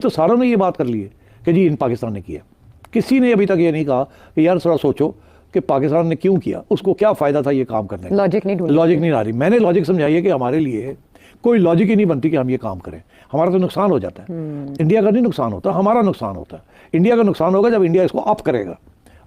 तो सारों ने ये बात कर ली है कि जी इन पाकिस्तान ने किया। किसी ने अभी तक ये नहीं कहा कि यार थोड़ा सोचो कि पाकिस्तान ने क्यों किया, उसको क्या फ़ायदा था ये काम करने का। लॉजिक नहीं आ रही। मैंने लॉजिक समझाई है कि हमारे लिए कोई लॉजिक ही नहीं बनती कि हम ये काम करें। हमारा तो नुकसान हो जाता है। इंडिया का नहीं नुकसान होता, हमारा नुकसान होता है। इंडिया का नुकसान होगा जब इंडिया इसको अप करेगा।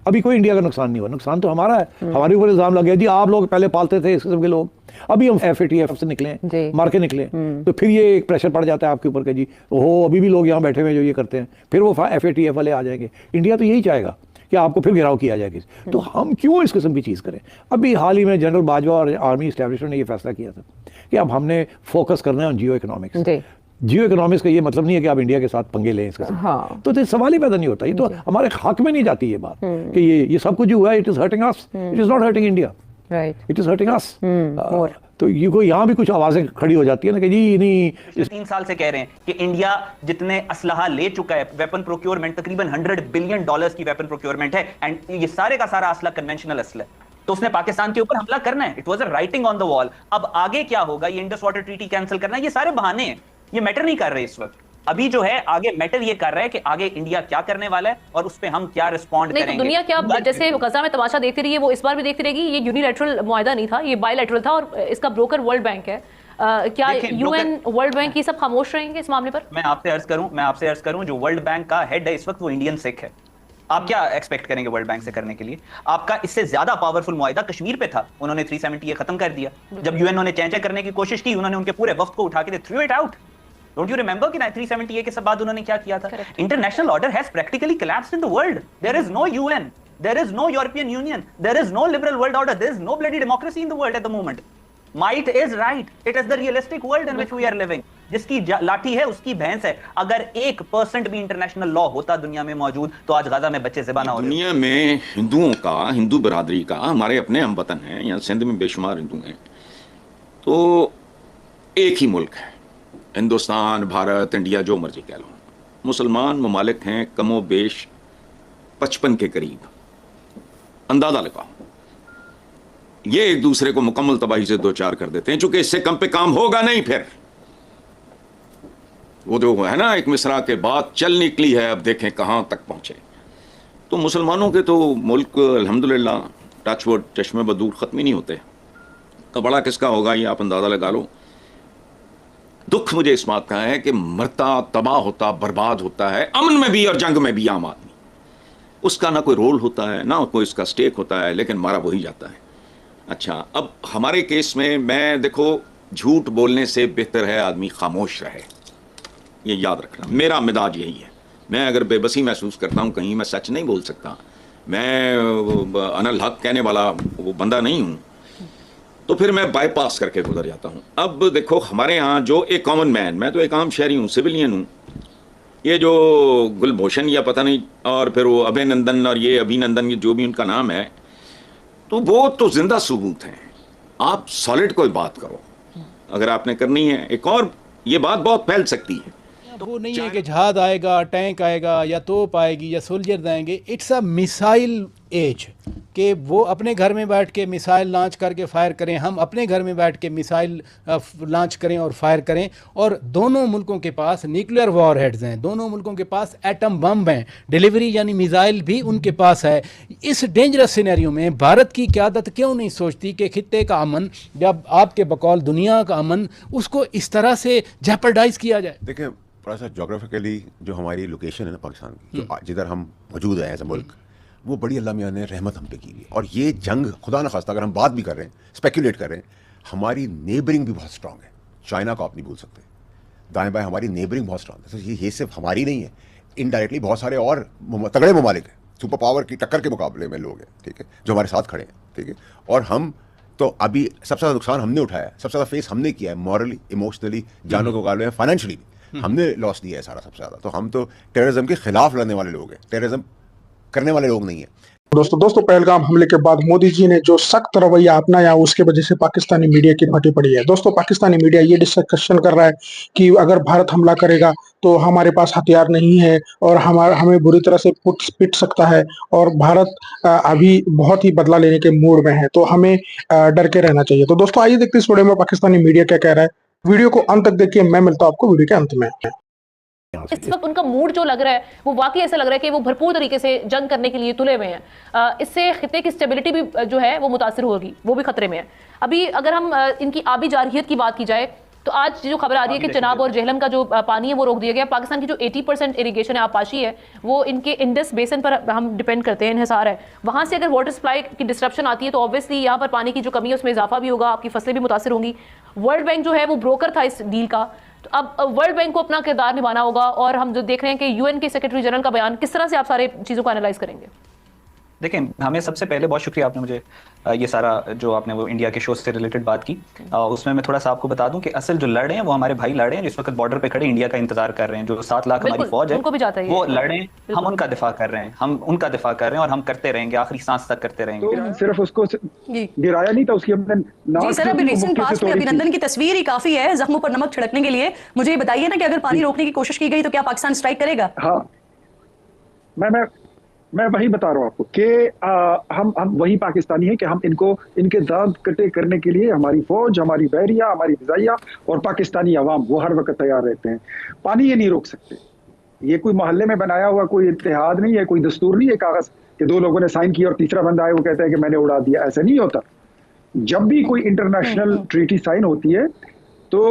अभी कोई इंडिया का नुकसान नहीं हुआ, नुकसान तो हमारा है। हमारे ऊपर इल्जाम लग गया जी आप लोग पहले पालते थे इस किस्म के लोग, अभी हम FATF से निकले, मार के निकले, तो फिर ये एक प्रेशर पड़ जाता है आपके ऊपर के जी ओहो अभी भी लोग यहाँ बैठे हुए जो ये करते हैं, फिर वो FATF वाले आ जाएंगे। इंडिया तो यही चाहेगा कि आपको फिर गिराव किया जाएगा। तो हम क्यों इस किस्म की चीज़ करें। अभी हाल ही में जनरल बाजवा और आर्मी इस्टेब्लिशमेंट ने ये फैसला किया था कि अब हमने फोकस करना है on Jio economics. Jio economics का ये मतलब नहीं है कि आप इंडिया के साथ पंगे लें इसका। हाँ। तो सवाल ही पैदा नहीं होता। ये तो हमारे हक में नहीं जाती ये बात कि ये सब कुछ जो हुआ है it is hurting us, it is not hurting India, right, it is hurting us. तो ये कोई यहाँ भी कुछ आवाजें खड़ी हो जाती है ना कि जी नहीं। 3 साल से कह रहे हैं कि इंडिया जितने असलहा ले चुका है, वेपन प्रोक्योरमेंट तकरीबन $100 बिलियन की वेपन प्रोक्योरमेंट है, एंड ये सारे का सारा असला कन्वेंशनल असला है। तो उसने पाकिस्तान के ऊपर हमला करना है, it was a writing on the wall. अब आगे क्या होगा, ये इंडस वाटर ट्रीटी कैंसिल करना है, ये सारे बहाने हैं, ये मैटर नहीं कर रहे इस वक्त। अभी जो है आगे मैटर ये कर रहा है कि आगे इंडिया क्या करने वाला है और उस पे हम क्या रिस्पॉन्ड करेंगे। तो दुनिया क्या जैसे गजा में तमाशा देखती रही है, वो इस बार भी देखती रहेगी। ये यूनिलैटरल मुआहदा नहीं था, ये बायलैटरल था और इसका ब्रोकर वर्ल्ड बैंक है। क्या UN वर्ल्ड बैंक ये सब खामोश रहेंगे इस मामले पर? मैं आपसे अर्ज करूं जो वर्ल्ड बैंक का हेड है इस वक्त वो इंडियन सिख है। आप क्या एक्सपेक्ट करेंगे वर्ल्ड बैंक से करने के लिए? आपका इससे ज्यादा पावरफुल मुआहदा कश्मीर पे था, उन्होंने 370 खत्म कर दिया। जब UN ने चैंचा करने की कोशिश की, उन्होंने उनके पूरे वफ्द को उठा के through it out. Don't you remember कि 370 के सब बाद उन्होंने क्या किया था? International order has practically collapsed in the world. There is no UN, there is no European Union, there is no liberal world order, there is no bloody democracy in the world at the moment. Might is right. It is the realistic world in which we are living. जिसकी लाठी है उसकी भैंस है। अगर 1% भी international law होता दुनिया में मौजूद तो आज गाजा में बच्चे ज़िबाना हो रहे। दुनिया में हिंदुओं का, हिंदू बरादरी का, हमारे अपने हम वतन हैं, यहाँ सिंध में बेशुमार हिंदू हैं, तो एक ही मुल्क है हिंदुस्तान, भारत, इंडिया, जो मर्जी कह लो। मुसलमान ममालिक हैं कमो बेश 55 के करीब, अंदाजा लगाओ। ये एक दूसरे को मुकम्मल तबाही से दो चार कर देते हैं, चूंकि इससे कम पे काम होगा नहीं। फिर वो जो है ना एक मिसरा के बाद चल निकली है, अब देखें कहां तक पहुंचे। तो मुसलमानों के तो मुल्क अल्हम्दुलिल्लाह टचवुड चश्मे बदूर खत्म ही नहीं होते। तो बड़ा किसका होगा ये आप अंदाजा लगा लो। दुख मुझे इस बात का है कि मरता, तबाह होता, बर्बाद होता है, अमन में भी और जंग में भी आम आदमी। उसका ना कोई रोल होता है, ना कोई इसका स्टेक होता है, लेकिन मारा वही जाता है। अच्छा, अब हमारे केस में मैं देखो, झूठ बोलने से बेहतर है आदमी खामोश रहे, ये याद रखना। मेरा मिजाज यही है। मैं अगर बेबसी महसूस करता हूँ कहीं, मैं सच नहीं बोल सकता, मैं अनल हक कहने वाला वो बंदा नहीं हूँ, तो फिर मैं बाईपास करके गुजर जाता हूँ। अब देखो हमारे यहाँ जो एक कॉमन मैन, मैं तो एक आम शहरी हूँ, सिविलियन हूँ, ये जो गुलभूषण या पता नहीं और फिर वो अभिनंदन और ये अभिनंदन, ये जो भी उनका नाम है, तो वो तो जिंदा सबूत हैं। आप सॉलिड कोई बात करो अगर आपने करनी है। एक और ये बात बहुत फैल सकती है, वो नहीं है कि जहाज आएगा, टैंक आएगा या तोप आएगी या सोल्जर्स आएंगे। इट्स अ मिसाइल एज कि वो अपने घर में बैठ के मिसाइल लॉन्च करके फायर करें, हम अपने घर में बैठ के मिसाइल लॉन्च करें और फायर करें। और दोनों मुल्कों के पास न्यूक्लियर वॉर हेड्स हैं, दोनों मुल्कों के पास एटम बम हैं, डिलीवरी यानी मिसाइल भी उनके पास है। इस डेंजरस सिनेरियो में भारत की क़यादत क्यों नहीं सोचती कि खित्ते का अमन, जब आपके बकौल दुनिया का अमन, उसको इस तरह से जेपरडाइज किया जाए? देखिए, थोड़ा सा जोग्राफिकली जो हमारी लोकेशन है ना पाकिस्तान की, जो जिधर हम मौजूद हैं एज अ मुल्क, वो बड़ी अल्लाह मियाँ ने रहमत हम पे की है। और ये जंग खुदा न खास्ता अगर हम बात भी कर रहे हैं, स्पेकुलेट कर रहे हैं, हमारी नेबरिंग भी बहुत स्ट्रांग है। चाइना को आप नहीं भूल सकते, दाएं बाएं हमारी नेबरिंग बहुत स्ट्रांग है। तो ये सिर्फ हमारी नहीं है, इनडायरेक्टली बहुत सारे और तगड़े ममालिक हैं, सुपर पावर की टक्कर के मुकाबले में लोग हैं, ठीक है, जो हमारे साथ खड़े हैं, ठीक है। और हम तो अभी सबसे ज़्यादा नुकसान हमने उठाया है, सबसे ज़्यादा फेस हमने किया है, मॉरली, इमोशनली, जानों के मुकाबले में, फाइनेंशियली हमने लॉस दिया है सारा सबसे ज़्यादा। तो हम तो टेररिज्म के खिलाफ लड़ने वाले लोग हैं, टेररिज्म करने वाले लोग नहीं है। दोस्तों पहलगाम हमले के बाद मोदी जी ने जो सख्त रवैया अपनाया, उसके वजह से पाकिस्तानी मीडिया की फटी पड़ी है। दोस्तों, पाकिस्तानी मीडिया ये डिस्कशन कर रहा है कि अगर भारत हमला करेगा तो हमारे पास हथियार नहीं है और हमें बुरी तरह से पिट सकता है, और भारत अभी बहुत ही बदला लेने के मूड में है, तो हमें डर के रहना चाहिए। तो दोस्तों आइए देखते हैं इस वीडियो में पाकिस्तानी मीडिया क्या कह रहा है। वीडियो को अंत तक देखिए, मैं मिलता हूं आपको वीडियो के अंत में। यहाँ से। इस वक्त उनका मूड जो लग रहा है वो वाकई ऐसा लग रहा है कि वो भरपूर तरीके से जंग करने के लिए तुले हुए हैं। इससे खित्ते की स्टेबिलिटी भी जो है वो मुतासिर होगी, वो भी खतरे में है। अभी अगर हम इनकी आबी जारहियत की बात की जाए तो आज जो खबर आ रही है कि चनाब और जेहलम का जो पानी है वो रोक दिया गया। पाकिस्तान की जो 80% इरिगेशन है, आपाशी है, वो इनके इंडस बेसन पर हम डिपेंड करते हैं, इन्हिसार है। वहाँ से अगर वाटर सप्लाई की डिस्ट्रप्शन आती है तो ऑब्वियसली यहाँ पर पानी की जो कमी है उसमें इजाफा भी होगा, आपकी फसलें भी मुतासर होंगी। वर्ल्ड बैंक जो है वो ब्रोकर था इस डील का, तो अब वर्ल्ड बैंक को अपना किरदार निभाना होगा। और हम जो देख रहे हैं कि यूएन के सेक्रेटरी जनरल का बयान, किस तरह से आप सारे चीज़ों को एनालाइज करेंगे? देखिए, हमें सबसे पहले बहुत शुक्रिया आपने मुझे ये सारा जो आपने वो इंडिया के शो से रिलेटेड बात की, उसमें मैं थोड़ा सा आपको बता दूं कि असल जो लड़ रहे हैं वो हमारे भाई लड़ रहे हैं, जिस वक्त बॉर्डर पे खड़े इंडिया का इंतजार कर रहे हैं। जो 7 लाख हमारी फौज है, उनको भी जाता है वो लड़ रहे हैं, हम उनका दिफा कर रहे हैं, हम उनका दिफा कर रहे हैं और हम करते रहेंगे, आखिरी सांस तक करते रहेंगे। तो सिर्फ उसको गिराया नहीं था, उसकी हमने जी सर, अभी रिसेंट पास्ट में अभिनंदन की तस्वीर ही काफी है जख्मों पर नमक छिड़कने के लिए। मुझे ये बताइए ना कि अगर पानी रोकने की कोशिश की गई तो क्या पाकिस्तान स्ट्राइक करेगा? हाँ, मैं वही बता रहा हूँ आपको कि हम वही पाकिस्तानी हैं कि हम इनके दांत कटे करने के लिए हमारी फौज, हमारी बहरिया, हमारी फिजाइया और पाकिस्तानी अवाम वो हर वक्त तैयार रहते हैं। पानी ये नहीं रोक सकते, ये कोई मोहल्ले में बनाया हुआ कोई इत्तेहाद नहीं है, कोई दस्तूर नहीं है कागज कि 2 लोगों ने साइन किया और तीसरा बंदा है वो कहता है कि मैंने उड़ा दिया। ऐसा नहीं होता। जब भी कोई इंटरनेशनल ट्रीटी साइन होती है तो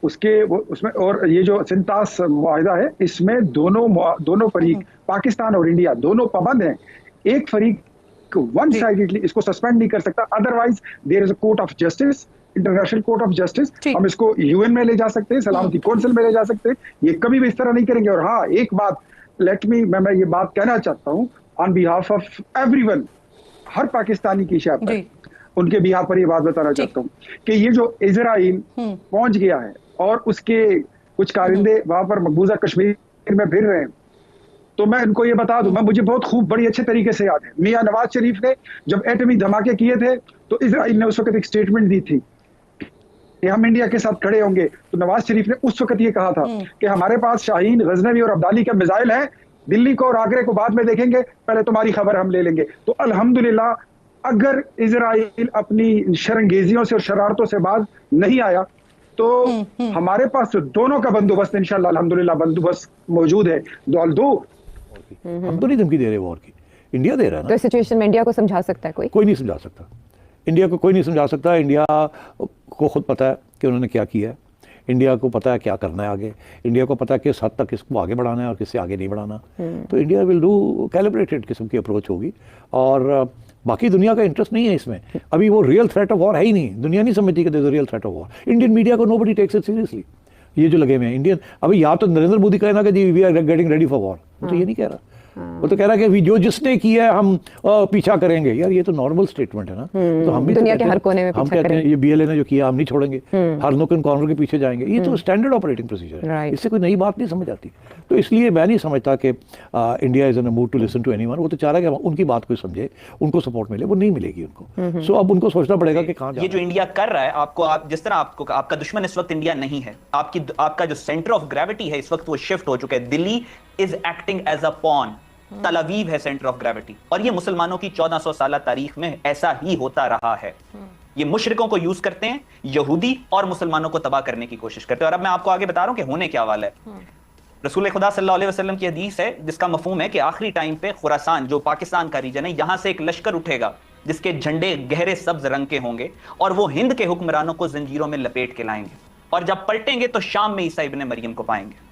उसमें और ये जो सिंतास मुआहिदा है, इसमें दोनों फरीक पाकिस्तान और इंडिया दोनों पाबंद हैं। एक फरीक वन साइडेडली इसको सस्पेंड नहीं कर सकता, otherwise there is a court of justice, international court of justice. हम इसको यूएन में ले जा सकते हैं, सलामती कौंसिल में ले जा सकते हैं, ये कभी भी इस तरह नहीं करेंगे। और हाँ, एक बात मैं ये बात कहना चाहता हूँ ऑन बिहाफ ऑफ एवरीवन, हर पाकिस्तानी की शायद पर उनके बिहाफ पर ये बात बताना चाहता हूँ कि ये जो इजराइल पहुंच गया है और उसके कुछ कारिंदे वहां पर मकबूजा कश्मीर में फिर रहे हैं, तो मैं इनको ये बता दूं, मुझे बहुत खूब बड़ी अच्छे तरीके से याद है, मियां नवाज शरीफ ने जब एटमी धमाके किए थे तो इजराइल ने उस वक्त एक स्टेटमेंट दी थी कि हम इंडिया के साथ खड़े होंगे। तो नवाज शरीफ ने उस वक्त ये कहा था कि हमारे पास शाहीन, गजनवी और अब्दाली के मिसाइल हैं, दिल्ली को और आगरे को बाद में देखेंगे, पहले तुम्हारी खबर हम ले लेंगे। तो अल्हम्दुलिल्लाह, अगर इजराइल अपनी शरंगेजियों से और शरारतों से बाज नहीं आया तो हमारे पास तो दोनों का बंदोबस्त इंशाल्लाह अल्हम्दुलिल्लाह बंदोबस्त मौजूद है। हम तो नहीं धमकी दे रहे वॉर की, इंडिया दे रहा है ना। तो सिचुएशन में इंडिया को समझा सकता है कोई नहीं समझा सकता। इंडिया को कोई नहीं समझा सकता। इंडिया को खुद पता है कि उन्होंने क्या किया है, इंडिया को पता है क्या करना है आगे, इंडिया को पता है किस हद तक इसको आगे बढ़ाना है और किससे आगे नहीं बढ़ाना। तो इंडिया विल डू कैलिब्रेटेड किस्म की अप्रोच होगी। और बाकी दुनिया का इंटरेस्ट नहीं है इसमें। अभी वो रियल थ्रेट ऑफ वॉर है ही नहीं, दुनिया नहीं समझती कि there is a real threat of war. Indian media को नोबडी टेक्स इट सीरियसली। ये जो लगे हुए हैं इंडियन, अभी यहाँ तो नरेंद्र मोदी कहना कि जी we are getting ready for war, वो तो ये नहीं कह रहा। वो तो कह रहा है कि जो जिसने किया है हम पीछा करेंगे। यार ये तो नॉर्मल स्टेटमेंट है ना। तो हम भी दुनिया के हर कोने में हम कहते हैं ये बीएलए ने जो किया हम नहीं छोड़ेंगे, हर नुक एंड कॉर्नर के पीछे जाएंगे। ये तो स्टैंडर्ड ऑपरेटिंग प्रोसीजर है, इससे कोई नई बात नहीं समझ आती। तो इसलिए मैं नहीं समझता कि India is in a mood to listen to anyone. वो तो चाह रहा है कि उनकी बात कोई समझे, उनको सपोर्ट मिले, वो नहीं मिलेगी उनको। सो अब उनको सोचना पड़ेगा कि कहाँ ये जो इंडिया कर रहा है, जिस तरह आपका दुश्मन इस वक्त इंडिया नहीं है, आपका जो सेंटर ऑफ ग्रेविटी है इस वक्त वो शिफ्ट हो चुका है। Delhi is acting as a pawn, Tel Aviv है सेंटर ऑफ ग्रेविटी। और ये मुसलमानों की 1400 साल तारीख में ऐसा ही होता रहा है। ये मुशरिकों को यूज करते हैं, यहूदी और मुसलमानों को तबाह करने की कोशिश करते हैं। और अब मैं आपको आगे बता रहा हूं कि होने क्या वाला है। रसूल खुदा सल्लल्लाहु अलैहि वसल्लम की हदीस है जिसका मफहूम है कि आखिरी टाइम पे खुरासान, जो पाकिस्तान का रीजन है, यहां से एक लश्कर उठेगा जिसके झंडे गहरे सब्ज रंग के होंगे और वो हिंद के हुक्मरानों को जंजीरों में लपेट के लाएंगे। और जब पलटेंगे तो शाम में ईसा इब्ने मरियम को पाएंगे।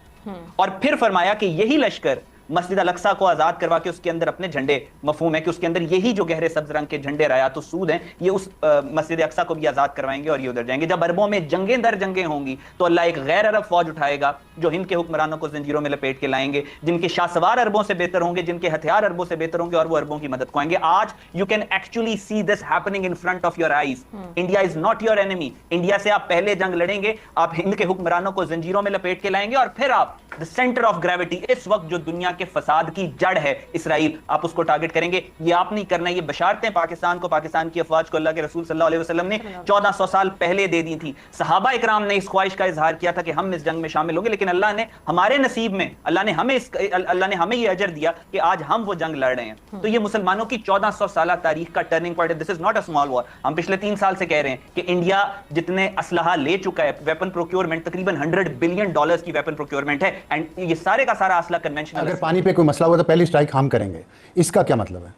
और फिर फरमाया कि यही लश्कर मस्जिद अल-अक्सा को आजाद करवा के उसके अंदर अपने झंडे, मफहूम है कि उसके अंदर यही जो गहरे सब्ज रंग के झंडे रायात तो सूद हैं, ये उस मस्जिद अक्सा को भी आजाद करवाएंगे और ये उधर जाएंगे। जब अरबों में जंगें दर जंगें होंगी तो अल्लाह एक गैर अरब फौज उठाएगा जो हिंद के हुक्मरानों को जंजीरों में लपेट के लाएंगे, जिनके शाहसवार अरबों से बेहतर होंगे, जिनके हथियार अरबों से बेहतर होंगे और वो अरबों की मदद को आएंगे। आज you can actually see this happening in front of your eyes. India is not your enemy. India से आप पहले जंग लड़ेंगे, आप हिंद के हुक्मरानों को जंजीरों में लपेट के लाएंगे और फिर आप द सेंटर ऑफ ग्रेविटी, इस वक्त जो दुनिया के फसाद की जड़ है इसराइल, आप उसको टारगेट करेंगे? ये आप नहीं करना। ये बशारतें पाकिस्तान को, पाकिस्तान की अफवाज को अल्लाह के रसूल सल्लल्लाहु अलैहि वसल्लम ने 1400 साल पहले दे दी थी। सहाबा इकराम ने इस ख्वाहिश का इजहार किया था कि हम इस जंग में शामिल होंगे, लेकिन अल्लाह ने हमारे नसीब में, अल्लाह ने हमें ये अजर दिया कि आज हम वो जंग लड़ रहे हैं। तो ये मुसलमानों की 1400 साल तारीख का टर्निंग पॉइंट है। This is not a small war. हम पिछले 3 साल से कह रहे हैं कि इंडिया जितने असलहा ले चुका है, वेपन प्रोक्योरमेंट तकरीबन $100 बिलियन की वेपन प्रोक्योरमेंट है, एंड ये सारे का सारा असला कन्वेंशनल। अगर पानी पे कोई मसला हुआ तो पहली स्ट्राइक हम करेंगे, इसका क्या मतलब है?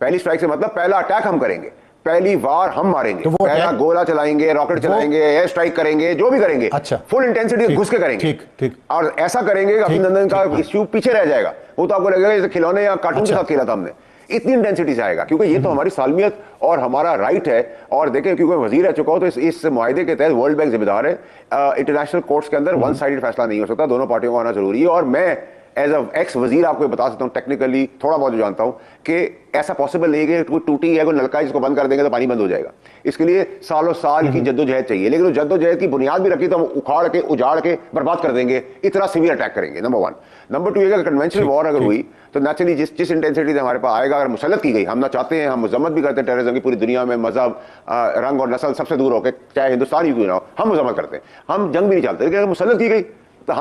पहली स्ट्राइक से मतलब पहला अटैक हम करेंगे, पहली वार हम मारेंगे, तो वो पहला गोला चलाएंगे, रॉकेट चलाएंगे, एयर स्ट्राइक करेंगे, जो भी करेंगे। अच्छा, फुल इंटेंसिटी घुस के करेंगे। ठीक ठीक। और ऐसा करेंगे कि अभिनंदन का इश्यू पीछे रह जाएगा। वो तो आपको लगेगा जैसे खिलौने या कार्टून के साथ खेला था हमने। इतनी इंटेंसिटी से आएगा, क्योंकि ये तो हमारी सालमियत और हमारा राइट है। और देखें, क्योंकि मैं वजीर रह चुका हूं, तो इस मुआहदे के तहत वर्ल्ड बैंक जिम्मेदार है। इंटरनेशनल कोर्ट्स के अंदर वन साइडेड फैसला नहीं हो सकता, दोनों पार्टियों को आना जरूरी है। और मैं एज अ एक्स वजीर आपको बता सकता हूँ, टेक्निकली थोड़ा बहुत जो जानता हूँ, कि ऐसा पॉसिबल नहीं है कि कोई टूटी है, कोई नलका है जिसको बंद कर देंगे तो पानी बंद हो जाएगा। इसके लिए सालों साल की जद्दोजहद चाहिए, लेकिन उस जद्दोजहद की बुनियाद भी रखी तो हम उखाड़ के उजाड़ के बर्बाद कर देंगे, इतना सीवियर अटैक करेंगे। नंबर 1। नंबर 2, अगर कन्वेंशनल वॉर अगर हुई तो नेचुरली जिस इंटेंसिटी से हमारे पास आएगा, अगर मुसल्लत की गई, हम ना चाहते हैं, हम मजम्मत भी करते हैं टेररिज्म की पूरी दुनिया में, मजहब, रंग और नस्ल सबसे दूर होकर, चाहे हिंदुस्तान ही क्यों ना हो, हम मजम्मत करते हैं, हम जंग भी नहीं चाहते। लेकिन अगर मुसल्लत की गई तो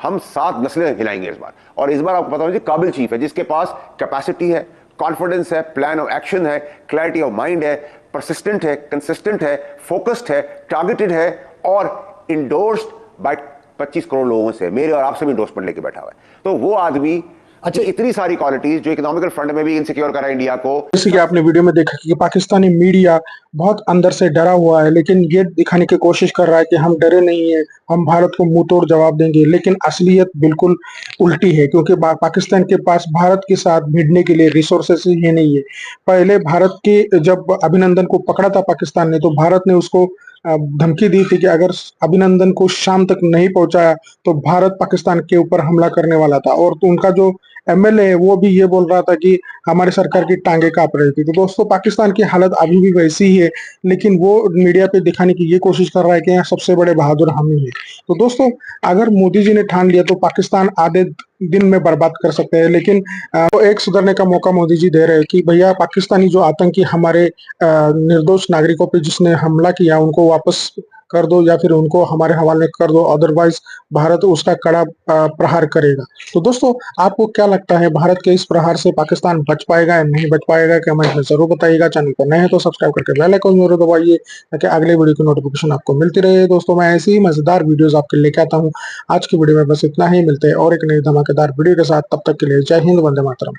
हम 7 नस्लें हिलाएंगे इस बार। और इस बार आपको पता होगा, काबिल चीफ है, जिसके पास कैपेसिटी है, कॉन्फिडेंस है, प्लान ऑफ एक्शन है, क्लैरिटी ऑफ माइंड है, परसिस्टेंट है, कंसिस्टेंट है, फोकस्ड है, टारगेटेड है, और इंडोर्स्ड बाय 25 करोड़ लोगों से, मेरे और आपसे भी इंडोर्समेंट लेके बैठा हुआ है। तो वो आदमी, अच्छा, इतनी सारी क्वालिटीज जो इकोनॉमिकल फ्रंट में भी इनसिक्योर करा इंडिया को। जैसे कि आपने वीडियो में देखा कि पाकिस्तानी मीडिया बहुत अंदर से डरा हुआ है, लेकिन ये दिखाने की कोशिश कर रहा है कि हम डरे नहीं है, हम भारत को मुंह तोड़ जवाब देंगे। लेकिन असलियत बिल्कुल उल्टी है, क्योंकि पाकिस्तान के पास भारत के साथ भिड़ने के लिए रिसोर्सेस ही नहीं है। पहले भारत के जब अभिनंदन को पकड़ा था पाकिस्तान ने, तो भारत ने उसको धमकी दी थी कि अगर अभिनंदन को शाम तक नहीं पहुंचाया तो भारत पाकिस्तान के ऊपर हमला करने वाला था। और तो उनका जो एमएलए है वो भी ये बोल रहा था कि हमारी सरकार की टांगे कांप रही थी। तो दोस्तों, पाकिस्तान की हालत अभी भी वैसी ही है, लेकिन वो मीडिया पे दिखाने की ये कोशिश कर रहा है कि यहाँ सबसे बड़े बहादुर हम ही हैं। तो दोस्तों, अगर मोदी जी ने ठान लिया तो पाकिस्तान आधे दिन में बर्बाद कर सकते हैं, लेकिन वो एक सुधरने का मौका मोदी जी दे रहे हैं कि भैया, पाकिस्तानी जो आतंकी हमारे निर्दोष नागरिकों पे जिसने हमला किया उनको वापस कर दो, या फिर उनको हमारे हवाले कर दो, अदरवाइज भारत उसका कड़ा प्रहार करेगा। तो दोस्तों, आपको क्या लगता है, भारत के इस प्रहार से पाकिस्तान बच पाएगा या नहीं बच पाएगा? कमेंट में जरूर बताइएगा। चैनल पर नए हैं तो सब्सक्राइब करके बेल आइकन जरूर दबाइए, ताकि अगले वीडियो की नोटिफिकेशन आपको मिलती रहे। दोस्तों, मैं ऐसी ही मजेदार वीडियोस आपके लेके आता हूँ। आज की वीडियो में बस इतना ही, मिलते हैं और एक नई धमाकेदार वीडियो के साथ। तब तक के लिए जय हिंद, वंदे मातरम।